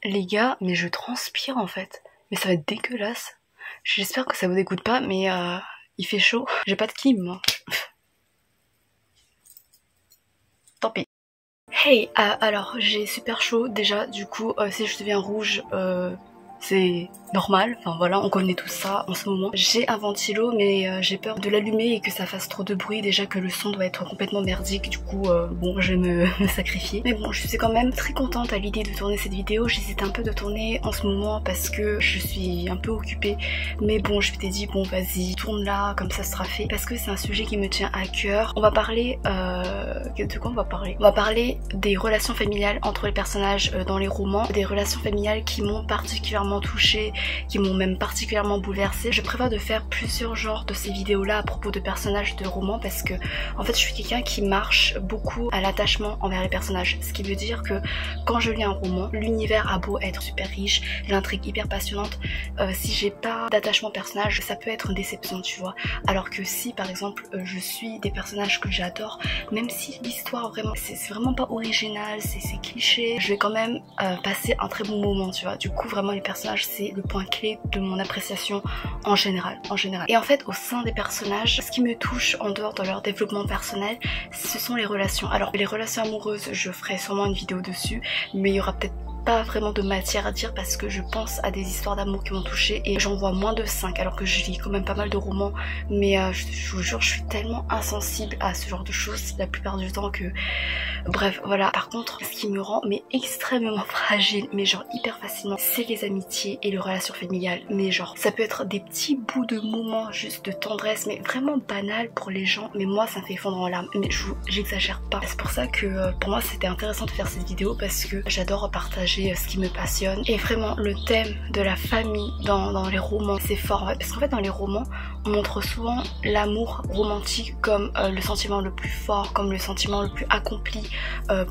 Les gars, mais je transpire en fait. Mais ça va être dégueulasse. J'espère que ça vous dégoûte pas, mais il fait chaud. J'ai pas de clim moi. Tant pis. Hey, alors j'ai super chaud déjà, du coup si je deviens rouge, c'est normal, enfin voilà, on connaît tout ça en ce moment. J'ai un ventilo mais j'ai peur de l'allumer et que ça fasse trop de bruit, déjà que le son doit être complètement merdique, du coup bon je vais me sacrifier. Mais bon, je suis quand même très contente à l'idée de tourner cette vidéo. J'hésite un peu de tourner en ce moment parce que je suis un peu occupée, mais bon je m'étais dit bon vas-y tourne là, comme ça sera fait, parce que c'est un sujet qui me tient à cœur. On va parler, de quoi on va parler? On va parler des relations familiales entre les personnages dans les romans, des relations familiales qui m'ont particulièrement touchée, qui m'ont même particulièrement bouleversée. Je prévois de faire plusieurs genres de ces vidéos là à propos de personnages de romans parce que en fait je suis quelqu'un qui marche beaucoup à l'attachement envers les personnages, ce qui veut dire que quand je lis un roman, l'univers a beau être super riche, l'intrigue hyper passionnante, si j'ai pas d'attachement au personnage, ça peut être une déception, tu vois. Alors que si par exemple je suis des personnages que j'adore, même si l'histoire vraiment c'est vraiment pas original, c'est cliché, je vais quand même passer un très bon moment, tu vois. Du coup vraiment les personnages c'est le point clé de mon appréciation en général. Et en fait au sein des personnages, ce qui me touche en dehors de leur développement personnel, ce sont les relations. Alors les relations amoureuses, je ferai sûrement une vidéo dessus, mais il y aura peut-être pas vraiment de matière à dire parce que je pense à des histoires d'amour qui m'ont touchée et j'en vois moins de 5 alors que je lis quand même pas mal de romans, mais je vous jure je suis tellement insensible à ce genre de choses la plupart du temps que bref voilà. Par contre ce qui me rend mais extrêmement fragile, mais genre hyper facilement, c'est les amitiés et les relations familiales. Mais genre ça peut être des petits bouts de moments juste de tendresse mais vraiment banal pour les gens, mais moi ça me fait fondre en larmes, mais j'exagère pas. C'est pour ça que pour moi c'était intéressant de faire cette vidéo parce que j'adore partager ce qui me passionne, et vraiment le thème de la famille dans les romans c'est fort, parce qu'en fait dans les romans on montre souvent l'amour romantique comme le sentiment le plus fort, comme le sentiment le plus accompli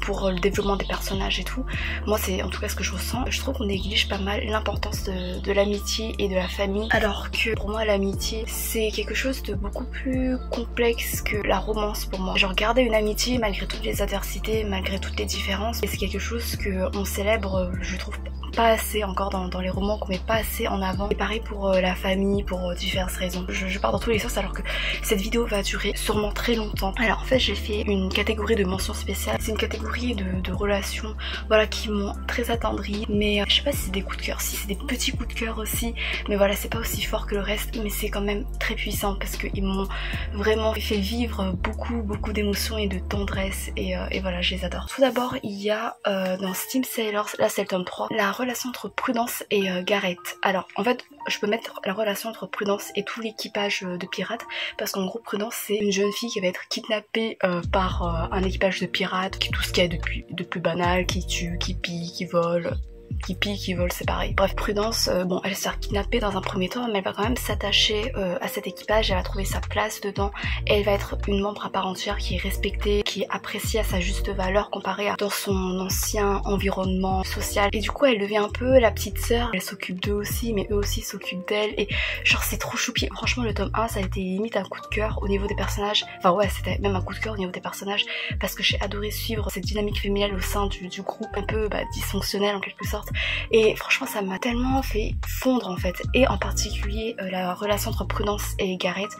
pour le développement des personnages et tout. Moi c'est en tout cas ce que je ressens. Je trouve qu'on néglige pas mal l'importance de l'amitié et de la famille, alors que pour moi l'amitié c'est quelque chose de beaucoup plus complexe que la romance pour moi. Genre garder une amitié malgré toutes les adversités, malgré toutes les différences, et c'est quelque chose que on célèbre je trouve pas assez encore dans les romans, qu'on met pas assez en avant. Et pareil pour la famille, pour diverses raisons. Je pars dans tous les sens alors que cette vidéo va durer sûrement très longtemps. Alors en fait j'ai fait une catégorie de mention spéciale. C'est une catégorie de relations voilà qui m'ont très attendrie, mais je sais pas si c'est des coups de cœur, si c'est des petits coups de cœur aussi, mais voilà c'est pas aussi fort que le reste, mais c'est quand même très puissant parce qu'ils m'ont vraiment fait vivre beaucoup d'émotions et de tendresse, et voilà je les adore. Tout d'abord il y a dans Steam Sailors, là c'est le tome 3, la relation entre Prudence et Gareth. Alors en fait je peux mettre la relation entre Prudence et tout l'équipage de pirates, parce qu'en gros Prudence c'est une jeune fille qui va être kidnappée par un équipage de pirates, tout ce qu'il y a de plus banal, qui tue, qui pille, qui vole, qui pique, qui vole, c'est pareil. Bref, Prudence, bon, elle se fait kidnapper dans un premier temps, mais elle va quand même s'attacher à cet équipage, elle va trouver sa place dedans, et elle va être une membre à part entière qui est respectée, qui est appréciée à sa juste valeur comparée à dans son ancien environnement social. Et du coup, elle devient un peu la petite sœur, elle s'occupe d'eux aussi, mais eux aussi s'occupent d'elle, et genre c'est trop choupi. Franchement, le tome 1, ça a été limite un coup de cœur au niveau des personnages, enfin ouais, c'était même un coup de cœur au niveau des personnages, parce que j'ai adoré suivre cette dynamique féminine au sein du groupe un peu dysfonctionnel en quelque sorte. Et franchement ça m'a tellement fait fondre en fait, et en particulier la relation entre Prudence et Gareth.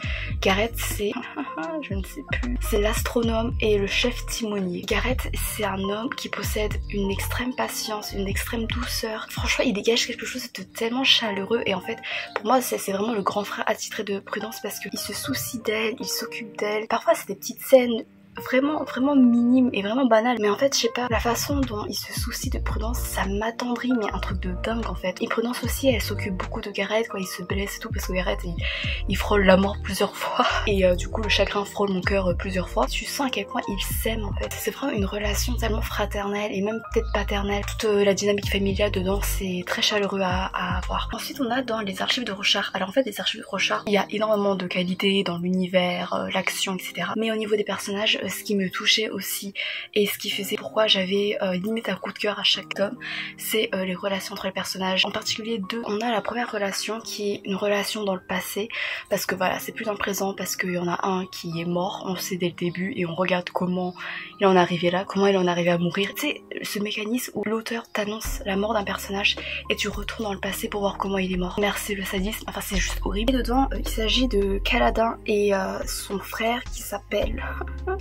Gareth c'est je ne sais plus, c'est l'astronome et le chef timonier. Gareth c'est un homme qui possède une extrême patience, une extrême douceur. Franchement il dégage quelque chose de tellement chaleureux, et en fait pour moi c'est vraiment le grand frère attitré de Prudence parce qu'il se soucie d'elle, il s'occupe d'elle. Parfois c'est des petites scènes vraiment minime et vraiment banal, mais en fait je sais pas, la façon dont il se soucie de Prudence ça m'attendrit, mais un truc de dingue en fait. Et Prudence aussi elle s'occupe beaucoup de Gareth quand il se blesse et tout, parce que Gareth il frôle la mort plusieurs fois et du coup le chagrin frôle mon cœur plusieurs fois. Tu sens à quel point ils s'aiment en fait, c'est vraiment une relation tellement fraternelle et même peut-être paternelle. Toute la dynamique familiale dedans c'est très chaleureux à voir. Ensuite on a dans les archives de Rochard. Alors en fait les archives de Rochard il y a énormément de qualité dans l'univers, l'action etc, mais au niveau des personnages ce qui me touchait aussi et ce qui faisait pourquoi j'avais limite un coup de cœur à chaque tome, c'est les relations entre les personnages, en particulier deux. On a la première relation qui est une relation dans le passé, parce que voilà, c'est plus dans le présent, parce qu'il y en a un qui est mort, on sait dès le début et on regarde comment il en est arrivé là, comment il en est arrivé à mourir. Tu sais, ce mécanisme où l'auteur t'annonce la mort d'un personnage et tu retournes dans le passé pour voir comment il est mort. Merci le sadisme, enfin c'est juste horrible. Et dedans, il s'agit de Kaladin et son frère qui s'appelle...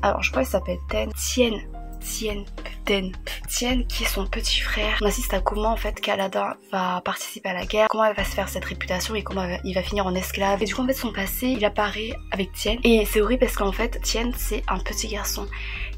Alors je crois qu'il s'appelle Tien, qui est son petit frère. On assiste à comment en fait Kaladin va participer à la guerre, comment elle va se faire cette réputation et comment il va finir en esclave. Et du coup en fait son passé il apparaît avec Tien et c'est horrible parce qu'en fait Tien c'est un petit garçon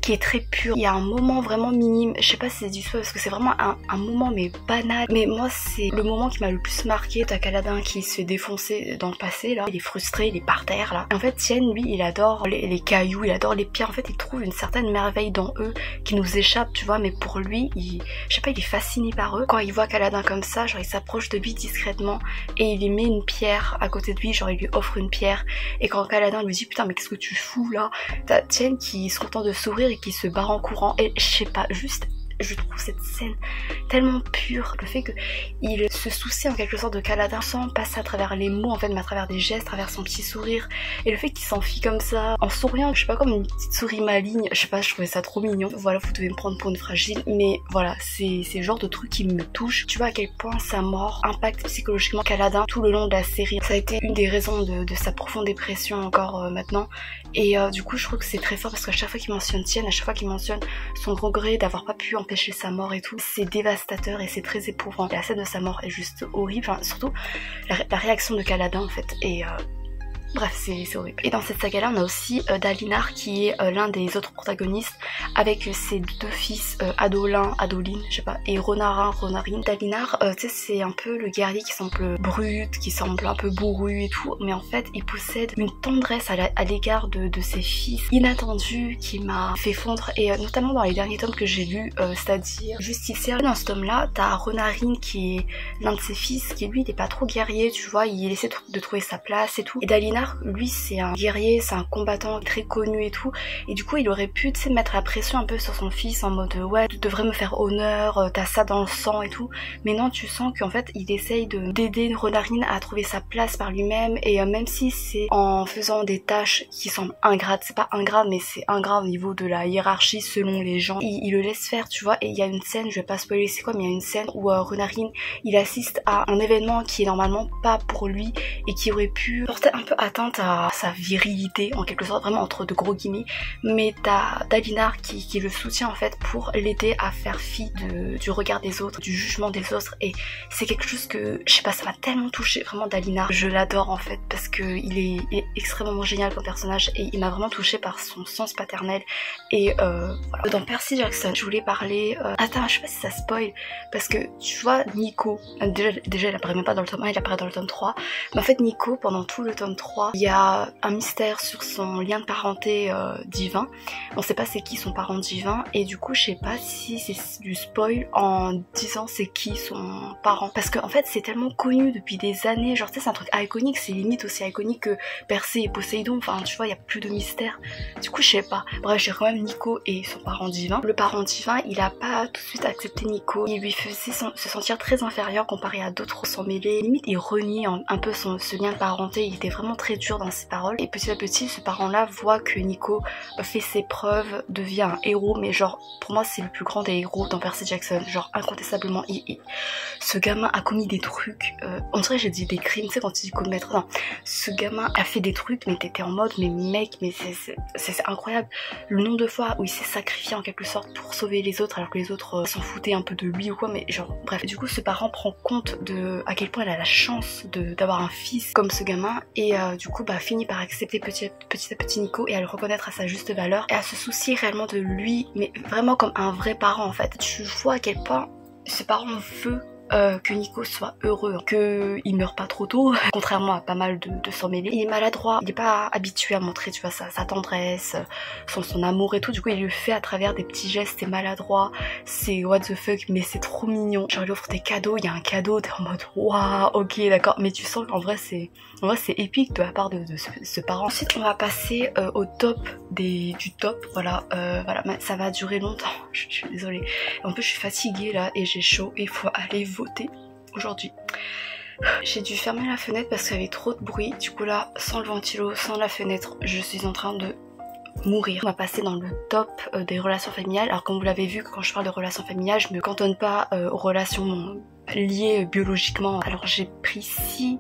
qui est très pur. Il y a un moment vraiment minime, je sais pas si c'est du spoil parce que c'est vraiment un moment mais banal, mais moi c'est le moment qui m'a le plus marqué. T'as Kaladin qui se fait défoncer dans le passé là, il est frustré, il est par terre là. Et en fait Tien lui il adore les cailloux, il adore les pierres, en fait il trouve une certaine merveille dans eux qui nous échappe, tu vois, mais pour lui, je sais pas, il est fasciné par eux. Quand il voit Kaladin comme ça, genre il s'approche de lui discrètement et il lui met une pierre à côté de lui, genre il lui offre une pierre. Et quand Kaladin lui dit putain mais qu'est-ce que tu fous là, t'as Tien qui se contente de sourire et qui se barre en courant. Et je sais pas, juste... Je trouve cette scène tellement pure, le fait qu'il se soucie en quelque sorte de Kaladin sans passer à travers les mots en fait, mais à travers des gestes, à travers son petit sourire, et le fait qu'il s'enfuit comme ça, en souriant, je sais pas, comme une petite souris maligne, je sais pas, je trouvais ça trop mignon. Voilà, vous devez me prendre pour une fragile, mais voilà, c'est le genre de truc qui me touche. Tu vois à quel point sa mort impacte psychologiquement Kaladin tout le long de la série. Ça a été une des raisons de sa profonde dépression encore maintenant, et du coup je trouve que c'est très fort parce qu'à chaque fois qu'il mentionne Tien, à chaque fois qu'il mentionne son regret d'avoir pas pu empêcher sa mort et tout, c'est dévastateur et c'est très éprouvant. La scène de sa mort est juste horrible, enfin, surtout la réaction de Kaladin en fait, et bref, c'est horrible. Et dans cette saga-là, on a aussi Dalinar qui est l'un des autres protagonistes avec ses deux fils, Adoline, je sais pas, et Ronarin. Dalinar, tu sais, c'est un peu le guerrier qui semble brut, qui semble un peu bourru et tout, mais en fait, il possède une tendresse à l'égard de ses fils inattendue qui m'a fait fondre, et notamment dans les derniers tomes que j'ai lus, c'est-à-dire Justicière. Dans ce tome-là, t'as Ronarin qui est l'un de ses fils, qui lui, il est pas trop guerrier, tu vois, il essaie de trouver sa place et tout. Et Dalinar, lui c'est un guerrier, c'est un combattant très connu et tout, et du coup il aurait pu, tu sais, mettre la pression un peu sur son fils en mode ouais tu devrais me faire honneur, t'as ça dans le sang et tout, mais non, tu sens qu'en fait il essaye d'aider Ronarin à trouver sa place par lui-même, et même si c'est en faisant des tâches qui semblent ingrates, c'est pas ingrat mais c'est ingrat au niveau de la hiérarchie selon les gens, il le laisse faire, tu vois. Et il y a une scène, je vais pas spoiler c'est quoi, mais il y a une scène où Ronarin il assiste à un événement qui est normalement pas pour lui et qui aurait pu porter un peu atteinte à sa virilité en quelque sorte, vraiment entre de gros guillemets, mais t'as Dalinar qui le soutient en fait pour l'aider à faire fi du regard des autres, du jugement des autres, et c'est quelque chose que, je sais pas, ça m'a tellement touchée, vraiment. Dalinar, je l'adore en fait parce que il est extrêmement génial comme personnage et il m'a vraiment touchée par son sens paternel. Et voilà. Dans Percy Jackson, je voulais parler, attends, je sais pas si ça spoil, parce que tu vois Nico, déjà il apparaît même pas dans le tome 1, il apparaît dans le tome 3, mais en fait Nico, pendant tout le tome 3, il y a un mystère sur son lien de parenté divin. On sait pas c'est qui son parent divin, et du coup je sais pas si c'est du spoil en disant c'est qui son parent, parce que en fait c'est tellement connu depuis des années, genre tu sais c'est un truc iconique, c'est limite aussi iconique que Persée et Poséidon, enfin tu vois il y a plus de mystère, du coup je sais pas. Bref, j'ai quand même Nico et son parent divin. Le parent divin il a pas tout de suite accepté Nico, il lui faisait se sentir très inférieur comparé à d'autres sans mêler, limite il renie un peu ce lien de parenté, il était vraiment très dur dans ses paroles, et petit à petit ce parent là voit que Nico fait ses preuves, devient un héros, mais genre pour moi c'est le plus grand des héros dans Percy Jackson, genre incontestablement. Ce gamin a commis des trucs, on dirait j'ai dit des crimes, tu sais quand tu dis commettre, non, ce gamin a fait des trucs mais t'étais en mode mais mec, mais c'est incroyable le nombre de fois où il s'est sacrifié en quelque sorte pour sauver les autres alors que les autres s'en foutaient un peu de lui ou quoi, mais genre bref, du coup ce parent prend compte de à quel point elle a la chance d'avoir un fils comme ce gamin, et du coup bah finit par accepter petit à petit Nico et à le reconnaître à sa juste valeur et à se soucier réellement de lui, mais vraiment comme un vrai parent en fait. Tu vois à quel point ce parent veut que Nico soit heureux, qu'il meure pas trop tôt, contrairement à pas mal de s'en mêler. Il est maladroit, il est pas habitué à montrer, tu vois, sa tendresse, son amour et tout. Du coup, il le fait à travers des petits gestes, c'est maladroit, c'est what the fuck, mais c'est trop mignon. Genre, il lui offre des cadeaux, il y a un cadeau, t'es en mode waouh, ok, d'accord, mais tu sens qu'en vrai, c'est épique de la part de ce parent. Ensuite, on va passer au top du top, voilà, ça va durer longtemps, je suis désolée. En plus, je suis fatiguée là et j'ai chaud et il faut aller voter aujourd'hui. J'ai dû fermer la fenêtre parce qu'il y avait trop de bruit. Du coup là, sans le ventilo, sans la fenêtre, je suis en train de mourir. On va passer dans le top des relations familiales. Alors comme vous l'avez vu, quand je parle de relations familiales, je me cantonne pas aux relations liées biologiquement. Alors j'ai pris 6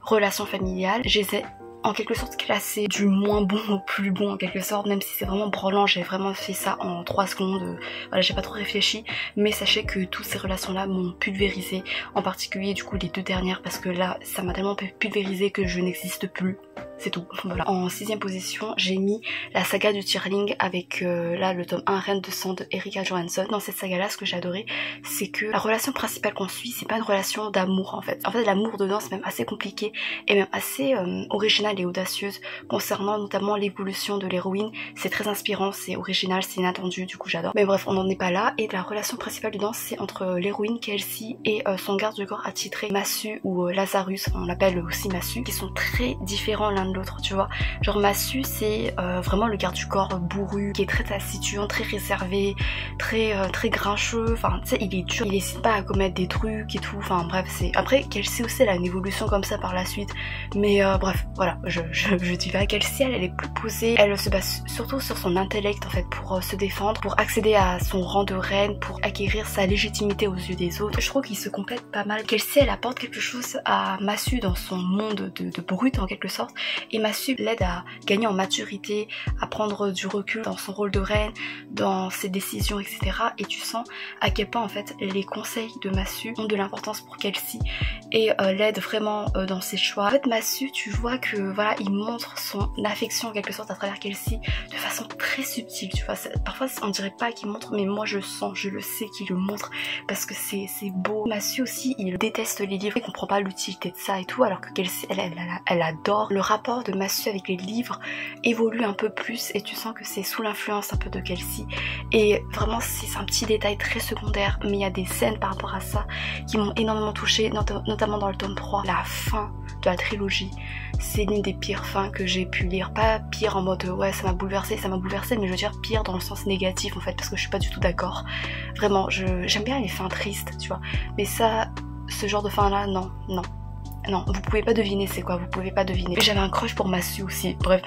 relations familiales. Je les ai en quelque sorte classé du moins bon au plus bon en quelque sorte, même si c'est vraiment branlant, j'ai vraiment fait ça en 3 secondes, voilà, j'ai pas trop réfléchi, mais sachez que toutes ces relations là m'ont pulvérisé, en particulier du coup les 2 dernières, parce que là ça m'a tellement pulvérisé que je n'existe plus, c'est tout, voilà. En 6ème position, j'ai mis la saga du Tearling avec là le tome 1 Reine de sang de Erika Johansson. Dans cette saga là, ce que j'ai adoré, c'est que la relation principale qu'on suit, c'est pas une relation d'amour en fait. En fait l'amour dedans c'est même assez compliqué et même assez original et audacieuse concernant notamment l'évolution de l'héroïne. C'est très inspirant, c'est original, c'est inattendu, du coup j'adore. Mais bref, on n'en est pas là. Et la relation principale dedans, c'est entre l'héroïne Kelsey et son garde du corps attitré Massu ou Lazarus, on l'appelle aussi Massu, qui sont très différents l'un de l'autre, tu vois. Genre Massu, c'est vraiment le garde du corps bourru, qui est très taciturne, très réservé, très grincheux, enfin tu sais, il est dur, il n'hésite pas à commettre des trucs et tout, enfin bref, c'est... Après, Kelsey aussi, elle a une évolution comme ça par la suite, mais bref, voilà. Je dis pas Kelsey, elle est plus posée, elle se base surtout sur son intellect en fait pour se défendre, pour accéder à son rang de reine, pour acquérir sa légitimité aux yeux des autres. Je trouve qu'ils se complètent pas mal. Kelsey, elle apporte quelque chose à Massu dans son monde de brute en quelque sorte, et Massu l'aide à gagner en maturité, à prendre du recul dans son rôle de reine, dans ses décisions, etc. Et tu sens à quel point en fait les conseils de Massu ont de l'importance pour Kelsey et l'aide vraiment dans ses choix. En fait Massu, tu vois que voilà, il montre son affection en quelque sorte à travers Kelsey de façon très subtile, tu vois. Parfois on dirait pas qu'il montre, mais moi je sens, je le sais qu'il le montre parce que c'est beau. Massu aussi, il déteste les livres, il comprend pas l'utilité de ça et tout, alors que Kelsey, elle adore. Le rapport de Massu avec les livres évolue un peu plus et tu sens que c'est sous l'influence un peu de Kelsey. Et vraiment, c'est un petit détail très secondaire, mais il y a des scènes par rapport à ça qui m'ont énormément touchée, notamment dans le tome 3, la fin de la trilogie. C'est l'une des pires fins que j'ai pu lire. Pas pire en mode ouais ça m'a bouleversé, mais je veux dire pire dans le sens négatif en fait, parce que je suis pas du tout d'accord. Vraiment, j'aime bien les fins tristes, tu vois. Mais ça, ce genre de fin là, non, vous pouvez pas deviner c'est quoi, vous pouvez pas deviner. J'avais un crush pour Massu aussi, bref.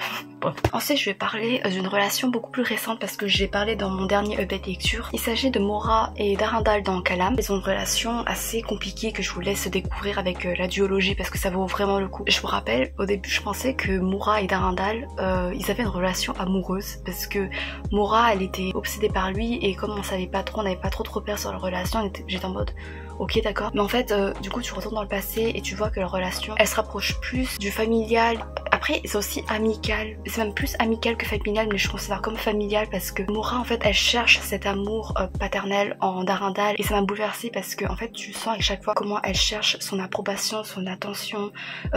Ensuite je vais parler d'une relation beaucoup plus récente parce que j'ai parlé dans mon dernier update lecture. Il s'agit de Mora et d'Arundel dans Kalam. Ils ont une relation assez compliquée que je vous laisse découvrir avec la duologie parce que ça vaut vraiment le coup. Je vous rappelle, au début je pensais que Mora et d'Arundel ils avaient une relation amoureuse parce que Mora elle était obsédée par lui et comme on savait pas trop, on n'avait pas trop de repères sur leur relation, j'étais en mode ok d'accord, mais en fait du coup tu retournes dans le passé et tu vois que leur relation elle se rapproche plus du familial. Après c'est aussi amical, c'est même plus amical que familial, mais je considère comme familial parce que Mora en fait elle cherche cet amour paternel en Arundel et ça m'a bouleversée parce que en fait tu sens à chaque fois comment elle cherche son approbation, son attention,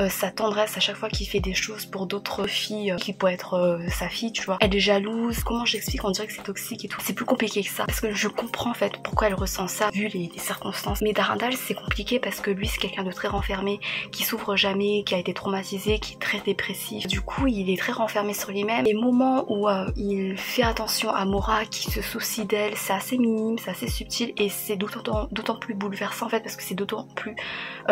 sa tendresse à chaque fois qu'il fait des choses pour d'autres filles qui pourraient être sa fille, tu vois. Elle est jalouse, comment j'explique, on dirait que c'est toxique et tout. C'est plus compliqué que ça parce que je comprends en fait pourquoi elle ressent ça vu les circonstances. Mais d'Arundel c'est compliqué parce que lui c'est quelqu'un de très renfermé, qui s'ouvre jamais, qui a été traumatisé, qui est très dépressif. Du coup il est très renfermé sur lui-même. Les moments où il fait attention à Mora, qui se soucie d'elle, c'est assez minime, c'est assez subtil et c'est d'autant plus bouleversant en fait parce que c'est d'autant plus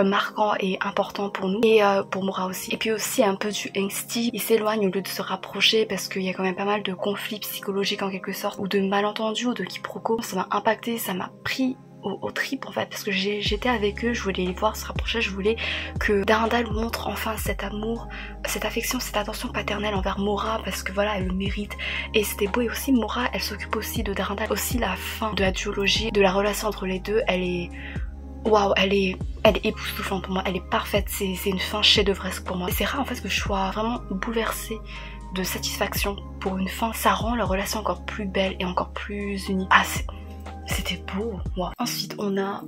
marquant et important pour nous et pour Mora aussi. Et puis aussi un peu du angsty, il s'éloigne au lieu de se rapprocher parce qu'il y a quand même pas mal de conflits psychologiques en quelque sorte ou de malentendus ou de quiproquos. Ça m'a impacté, ça m'a pris au trip en fait parce que j'étais avec eux, je voulais les voir se rapprocher, je voulais que Arundel montre enfin cet amour, cette affection, cette attention paternelle envers Mora parce que voilà elle le mérite et c'était beau. Et aussi Mora elle s'occupe aussi de Arundel. Aussi la fin de la duologie, de la relation entre les deux, elle est waouh, elle est époustouflante pour moi, elle est parfaite, c'est une fin chef-d'œuvresque pour moi. C'est rare en fait que je sois vraiment bouleversée de satisfaction pour une fin, ça rend la relation encore plus belle et encore plus unie. Ah c'était beau, moi. Ensuite on a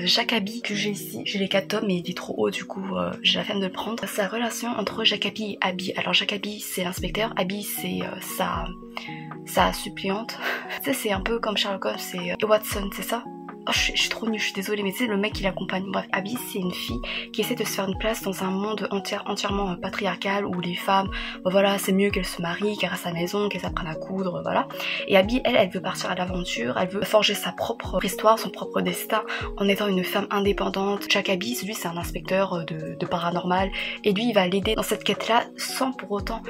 Jacobi que j'ai ici, j'ai les 4 tomes mais il est trop haut, du coup j'ai la flemme de le prendre. C'est la relation entre Jacobi et Abby. Alors Jacobi c'est l'inspecteur, Abby c'est sa suppléante. Tu sais, c'est un peu comme Sherlock Holmes et Watson, c'est ça? Oh, je suis trop nulle, je suis désolée, mais tu sais, le mec qui l'accompagne. Bref, Abby, c'est une fille qui essaie de se faire une place dans un monde entièrement patriarcal où les femmes, voilà, c'est mieux qu'elles se marient, qu'elles restent à la maison, qu'elles apprennent à coudre, voilà. Et Abby, elle veut partir à l'aventure, elle veut forger sa propre histoire, son propre destin en étant une femme indépendante. Jacobi, lui, c'est un inspecteur de paranormal et lui, il va l'aider dans cette quête-là sans pour autant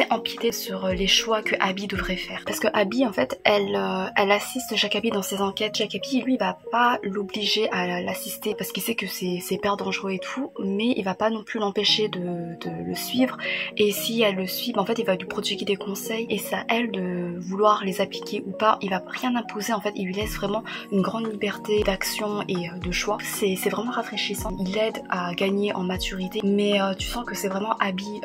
empiéter sur les choix que Abby devrait faire. Parce que Abby, en fait, elle assiste Jacobi dans ses enquêtes. Jacobi, lui, il va pas l'obliger à l'assister parce qu'il sait que c'est hyper dangereux et tout, mais il va pas non plus l'empêcher de le suivre, et si elle le suit, en fait il va lui prodiguer des conseils et c'est à elle de vouloir les appliquer ou pas. Il va rien imposer, en fait il lui laisse vraiment une grande liberté d'action et de choix. C'est vraiment rafraîchissant, il l'aide à gagner en maturité, mais tu sens que c'est vraiment Abby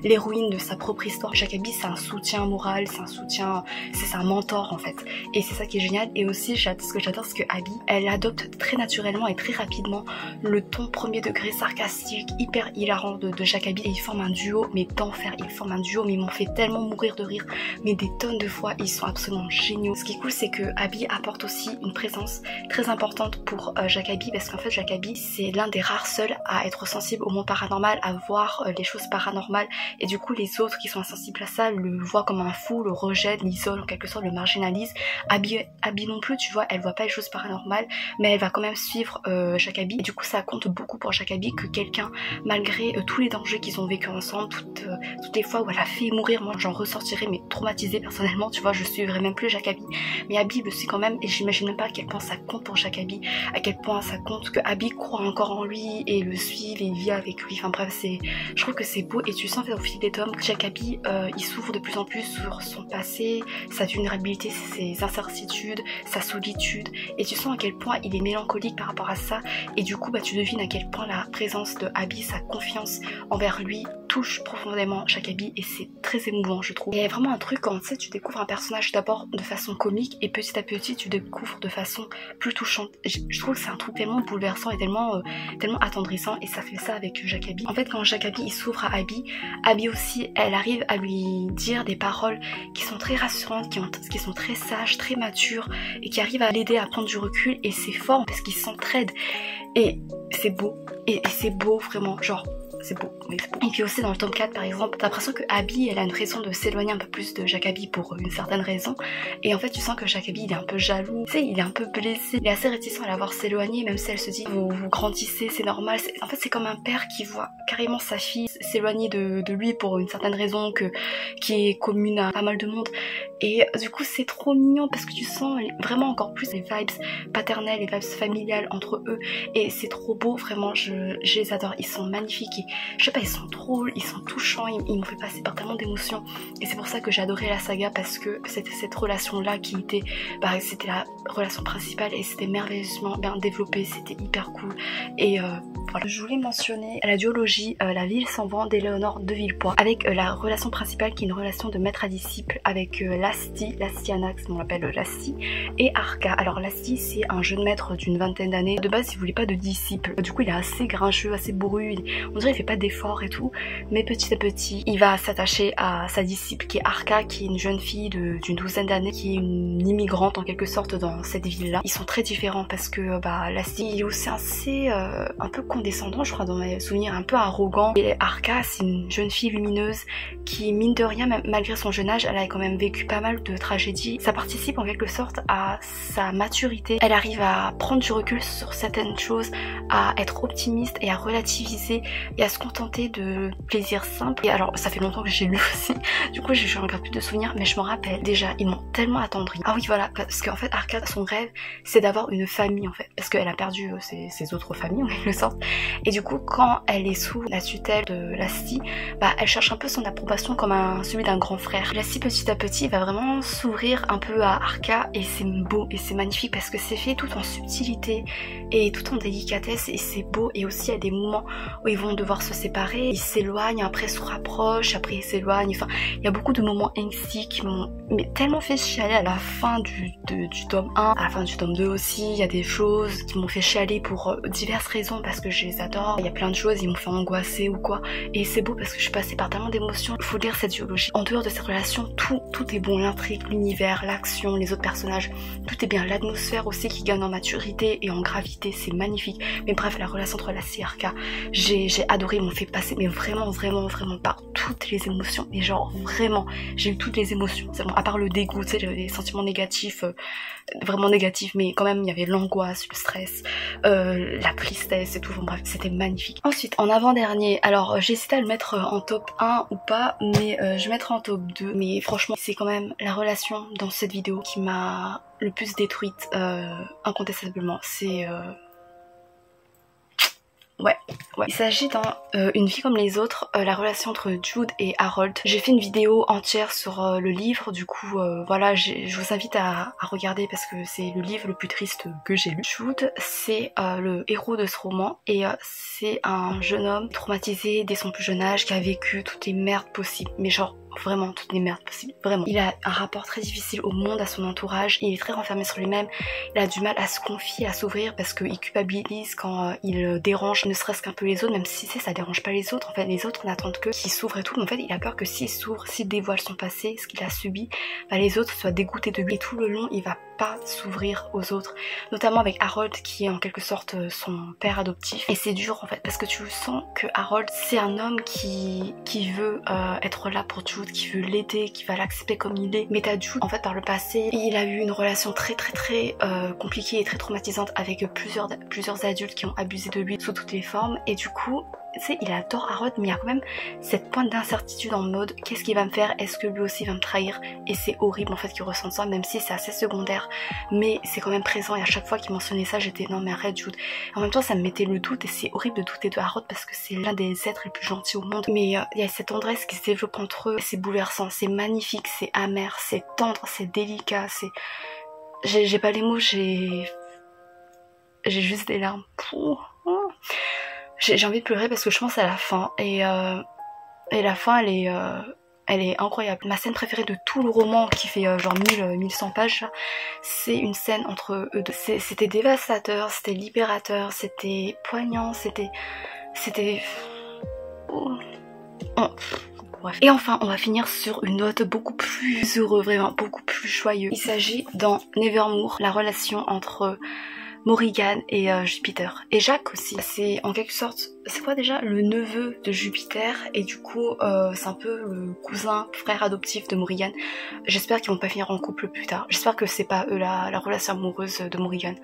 l'héroïne de sa propre histoire. Jacobi c'est un soutien moral, c'est un soutien, c'est un mentor en fait, et c'est ça qui est génial. Et aussi ce que j'adore, c'est que Abby, elle adopte très naturellement et très rapidement le ton premier degré sarcastique, hyper hilarant de Jacobi, et ils forment un duo, mais d'enfer, ils forment un duo, mais ils m'ont fait tellement mourir de rire, mais des tonnes de fois, ils sont absolument géniaux. Ce qui est cool, c'est que Abby apporte aussi une présence très importante pour Jacobi, parce qu'en fait Jacobi, c'est l'un des rares seuls à être sensible au monde paranormal, à voir les choses paranormales, et du coup les autres qui sont insensibles à ça le voient comme un fou, le rejettent, l'isolent, en quelque sorte le marginalisent. Abby non plus, tu vois, elle voit pas les choses paranormales, mais elle va quand même suivre Jacobi, et du coup ça compte beaucoup pour Jacobi que quelqu'un, malgré tous les dangers qu'ils ont vécu ensemble, toutes les fois où elle a fait mourir, moi j'en ressortirais mais traumatisée personnellement, tu vois, je suivrais même plus Jacobi, mais Abby le suit quand même, et j'imagine même pas à quel point ça compte pour Jacobi, à quel point ça compte que Abby croit encore en lui et le suit et vit avec lui. Enfin bref, je trouve que c'est beau, et tu sens au fil des tomes que Jacobi il s'ouvre de plus en plus sur son passé, sa vulnérabilité, ses incertitudes, sa solitude, et tu sens à quel point il est mélancolique par rapport à ça, et du coup tu devines à quel point la présence de Abby, sa confiance envers lui, touche profondément Jacobi, et c'est très émouvant je trouve. Il y a vraiment un truc quand tu sais, tu découvres un personnage d'abord de façon comique et petit à petit tu découvres de façon plus touchante. Je trouve que c'est un truc tellement bouleversant et tellement attendrissant, et ça fait ça avec Jacobi. En fait quand Jacobi il s'ouvre à Abby, Abby aussi elle arrive à lui dire des paroles qui sont très rassurantes, qui sont très sages, très matures, et qui arrivent à l'aider à prendre du recul, et c'est fort parce qu'ils s'entraident, et c'est beau, et c'est beau vraiment, genre c'est beau. Et puis aussi dans le tome 4 par exemple, t'as l'impression que Abby elle a une raison de s'éloigner un peu plus de Jacobi pour une certaine raison, et en fait tu sens que Jacobi il est un peu jaloux, tu sais, il est un peu blessé, il est assez réticent à la voir s'éloigner, même si elle se dit vous grandissez, c'est normal. En fait c'est comme un père qui voit carrément sa fille s'éloigner de lui pour une certaine raison qui est commune à pas mal de monde, et du coup c'est trop mignon parce que tu sens vraiment encore plus les vibes paternelles, les vibes familiales entre eux, et c'est trop beau vraiment, je les adore, ils sont magnifiques, et je sais pas, ils sont drôles, ils sont touchants, ils m'ont fait passer par tellement d'émotions, et c'est pour ça que j'ai adoré la saga, parce que c'était cette relation là qui était, c'était la relation principale, et c'était merveilleusement bien développé, c'était hyper cool, et voilà. Je voulais mentionner la duologie La Ville sans vent d'Éléonore de Villepoix, avec la relation principale qui est une relation de maître à disciple avec Lastianax, on l'appelle Lasti, et Arca. Alors Lasti c'est un jeune maître d'une vingtaine d'années, de base il voulait pas de disciple, du coup il est assez grincheux, assez bourru, on dirait il fait pas d'efforts et tout, mais petit à petit il va s'attacher à sa disciple qui est Arca, qui est une jeune fille d'une douzaine d'années, qui est une immigrante en quelque sorte dans cette ville là. Ils sont très différents parce que Lasti il est aussi assez un peu condescendant, je crois dans mes souvenirs, un peu arrogant, et Arca c'est une jeune fille lumineuse qui mine de rien, même malgré son jeune âge, elle a quand même vécu pas mal de tragédies, ça participe en quelque sorte à sa maturité, elle arrive à prendre du recul sur certaines choses, à être optimiste et à relativiser et à se contenter de plaisirs simples. Et alors ça fait longtemps que j'ai lu aussi, du coup je regarde plus de souvenirs, mais je m'en rappelle déjà, ils m'ont tellement attendri. Ah oui voilà, parce qu'en fait Arca, son rêve c'est d'avoir une famille en fait, parce qu'elle a perdu ses autres familles en quelque sorte, Et du coup quand elle est sous la tutelle de Lassie, bah elle cherche un peu son approbation comme celui d'un grand frère. Lassie petit à petit va vraiment s'ouvrir un peu à Arca et c'est beau et c'est magnifique parce que c'est fait tout en subtilité et tout en délicatesse et c'est beau. Et aussi il y a des moments où ils vont devoir se séparer, ils s'éloignent, après se rapprochent, après ils s'éloignent, enfin il y a beaucoup de moments ainsi qui m'ont tellement fait chialer à la fin du tome 1, à la fin du tome 2 aussi. Il y a des choses qui m'ont fait chialer pour diverses raisons parce que je les adore, il y a plein de choses, ils m'ont fait angoisser ou quoi, et c'est beau parce que je suis passée par tellement d'émotions. Il faut lire cette duologie. En dehors de cette relation, tout est bon, l'intrigue, l'univers, l'action, les autres personnages, tout est bien, l'atmosphère aussi qui gagne en maturité et en gravité, c'est magnifique. Mais bref, la relation entre Lassie et Arca, j'ai adoré, ils m'ont fait passer mais vraiment par toutes les émotions, et genre vraiment j'ai eu toutes les émotions, c'est bon, à part le dégoût, tu sais, les sentiments négatifs, vraiment négatifs, mais quand même il y avait l'angoisse, le stress, la tristesse et tout, bon, bref c'était magnifique. Ensuite en avant-dernier, alors j'hésitais à le mettre en top 1 ou pas, mais je mettrai en top 2, mais franchement c'est quand même la relation dans cette vidéo qui m'a le plus détruite, incontestablement, c'est ouais. Il s'agit dans Une vie comme les autres, la relation entre Jude et Harold. J'ai fait une vidéo entière sur le livre, du coup voilà, je vous invite à regarder parce que c'est le livre le plus triste que j'ai lu. Jude, c'est le héros de ce roman et c'est un jeune homme traumatisé dès son plus jeune âge qui a vécu toutes les merdes possibles, mais genre vraiment toutes les merdes possibles, vraiment. Il a un rapport très difficile au monde, à son entourage, il est très renfermé sur lui-même, il a du mal à se confier, à s'ouvrir parce qu'il culpabilise quand il dérange ne serait-ce qu'un peu les autres, même si ça dérange pas les autres, en fait les autres n'attendent que qu'il s'ouvre et tout, mais en fait il a peur que s'il s'ouvre, s'il dévoile son passé, ce qu'il a subi, bah, les autres soient dégoûtés de lui, et tout le long il va pas s'ouvrir aux autres, notamment avec Harold qui est en quelque sorte son père adoptif, et c'est dur en fait parce que tu sens que Harold c'est un homme qui veut être là pour Jude, qui veut l'aider, qui va l'accepter comme il est, mais t'as Jude en fait par le passé, il a eu une relation très compliquée et très traumatisante avec plusieurs adultes qui ont abusé de lui sous toutes les formes, et du coup tu sais, il adore Harold, mais il y a quand même cette pointe d'incertitude en mode qu'est-ce qu'il va me faire, est-ce que lui aussi va me trahir, et c'est horrible en fait qu'il ressente ça, même si c'est assez secondaire, mais c'est quand même présent, et à chaque fois qu'il mentionnait ça j'étais non mais arrête Jude, en même temps ça me mettait le doute, et c'est horrible de douter de Harold parce que c'est l'un des êtres les plus gentils au monde, mais il y a cette tendresse qui se développe entre eux, c'est bouleversant, c'est magnifique, c'est amer, c'est tendre, c'est délicat, c'est... J'ai pas les mots, j'ai juste des larmes. J'ai envie de pleurer parce que je pense à la fin, et la fin elle est incroyable. Ma scène préférée de tout le roman qui fait genre 1100 pages, c'est une scène entre eux deux. C'était dévastateur, c'était libérateur, c'était poignant, c'était... Oh. Bref. Et enfin on va finir sur une note beaucoup plus heureuse, vraiment beaucoup plus joyeuse. Il s'agit dans Nevermore, la relation entre Morrigan et Jupiter. Et Jacques aussi. C'est en quelque sorte, c'est quoi déjà, le neveu de Jupiter, et du coup c'est un peu le cousin, frère adoptif de Morrigan. J'espère qu'ils vont pas finir en couple plus tard. J'espère que c'est pas eux la relation amoureuse de Morrigan.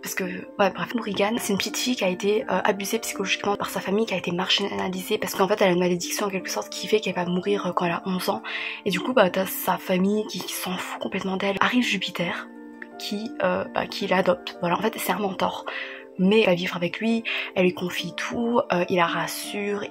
Parce que, ouais bref, Morrigan c'est une petite fille qui a été abusée psychologiquement par sa famille, qui a été marginalisée parce qu'en fait elle a une malédiction en quelque sorte qui fait qu'elle va mourir quand elle a 11 ans. Et du coup bah t'as sa famille qui s'en fout complètement d'elle. Arrive Jupiter qui l'adopte. Voilà, en fait c'est un mentor, mais elle va vivre avec lui, elle lui confie tout, il la rassure,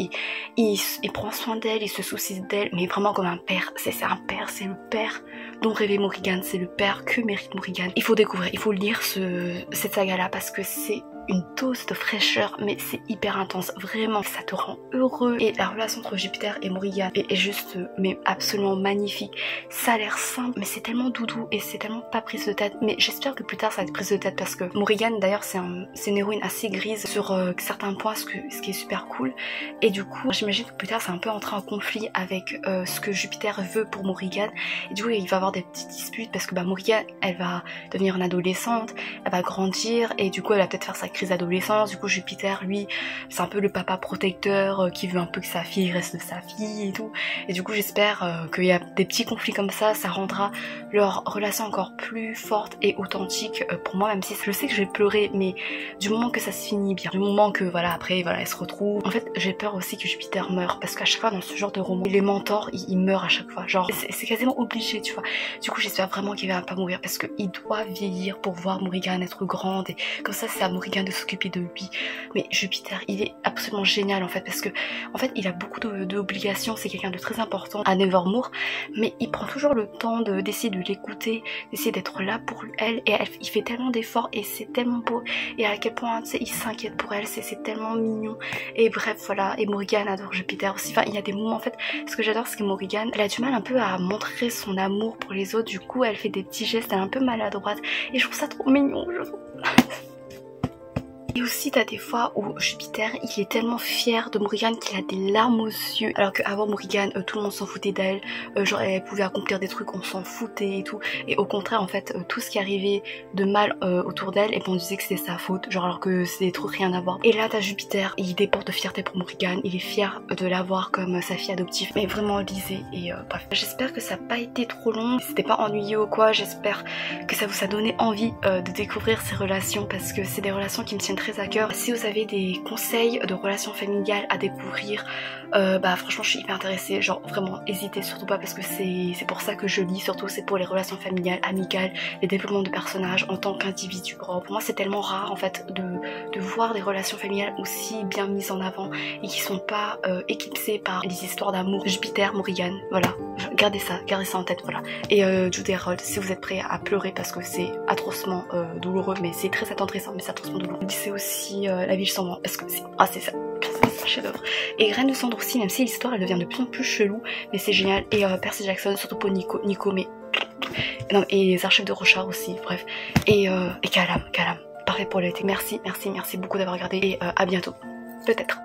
il prend soin d'elle, il se soucie d'elle, mais vraiment comme un père. C'est un père, c'est le père dont rêvait Morrigan, c'est le père que mérite Morrigan. Il faut découvrir, il faut lire cette saga là parce que c'est une dose de fraîcheur, mais c'est hyper intense, vraiment ça te rend heureux. Et la relation entre Jupiter et Morrigan est juste mais absolument magnifique. Ça a l'air simple mais c'est tellement doudou et c'est tellement pas prise de tête, mais j'espère que plus tard ça va être prise de tête parce que Morrigan d'ailleurs c'est une héroïne assez grise sur certains points, ce qui est super cool, et du coup j'imagine que plus tard c'est un peu entré en conflit avec ce que Jupiter veut pour Morrigan, et du coup il va y avoir des petites disputes parce que Morrigan elle va devenir une adolescente, elle va grandir et du coup elle va peut-être faire sa crise d'adolescence. Du coup Jupiter lui c'est un peu le papa protecteur qui veut un peu que sa fille reste sa fille et tout, et du coup j'espère qu'il y a des petits conflits comme ça rendra leur relation encore plus forte et authentique pour moi, même si je sais que je vais pleurer, mais du moment que ça se finit bien, du moment que voilà après voilà elles se retrouvent. En fait j'ai peur aussi que Jupiter meure parce qu'à chaque fois dans ce genre de roman les mentors ils meurent à chaque fois, genre c'est quasiment obligé tu vois. Du coup j'espère vraiment qu'il va pas mourir parce qu'il doit vieillir pour voir Morrigan être grande, et comme ça c'est à Morrigan de s'occuper de lui. Mais Jupiter, il est absolument génial en fait, parce que en fait il a beaucoup d'obligations, c'est quelqu'un de très important à Nevermore, mais il prend toujours le temps d'essayer de l'écouter, d'essayer d'être là pour elle, et il fait tellement d'efforts et c'est tellement beau, et à quel point tu sais, il s'inquiète pour elle, c'est tellement mignon. Et bref voilà, et Morrigan adore Jupiter aussi, enfin il y a des moments en fait, ce que j'adore c'est que Morrigan, elle a du mal un peu à montrer son amour pour les autres, du coup elle fait des petits gestes, elle est un peu maladroite, et je trouve ça trop mignon, je trouve. Et aussi t'as des fois où Jupiter il est tellement fier de Morrigan qu'il a des larmes aux yeux, alors qu'avant Morrigan tout le monde s'en foutait d'elle, genre elle pouvait accomplir des trucs, on s'en foutait et tout, et au contraire en fait tout ce qui arrivait de mal autour d'elle, et on disait que c'était sa faute, genre alors que c'était trop rien à voir. Et là t'as Jupiter, il déborde de fierté pour Morrigan, il est fier de l'avoir comme sa fille adoptive, mais vraiment lisez, et bref. J'espère que ça n'a pas été trop long, si c'était pas ennuyeux ou quoi, j'espère que ça vous a donné envie de découvrir ces relations, parce que c'est des relations qui me tiennent très à cœur. Si vous avez des conseils de relations familiales à découvrir, bah franchement je suis hyper intéressée, genre vraiment hésitez surtout pas, parce que c'est pour ça que je lis, surtout c'est pour les relations familiales, amicales, les développements de personnages en tant qu'individu. Pour moi c'est tellement rare en fait de voir des relations familiales aussi bien mises en avant et qui sont pas éclipsées par des histoires d'amour. Jupiter, Morrigan, voilà, gardez ça en tête, voilà. Et Jude Herold, si vous êtes prêts à pleurer parce que c'est atrocement douloureux, mais c'est très attendrissant, mais c'est atrocement douloureux. C'est aussi La Ville sans vent, parce que c'est c'est un chef d'œuvre. Et Graines de cendre aussi, même si l'histoire elle devient de plus en plus chelou, mais c'est génial. Et Percy Jackson, surtout pour Nico, mais non, et les Archives de Rochard aussi, bref. Et Calam, parfait pour l'été. Merci beaucoup d'avoir regardé, et à bientôt, peut-être.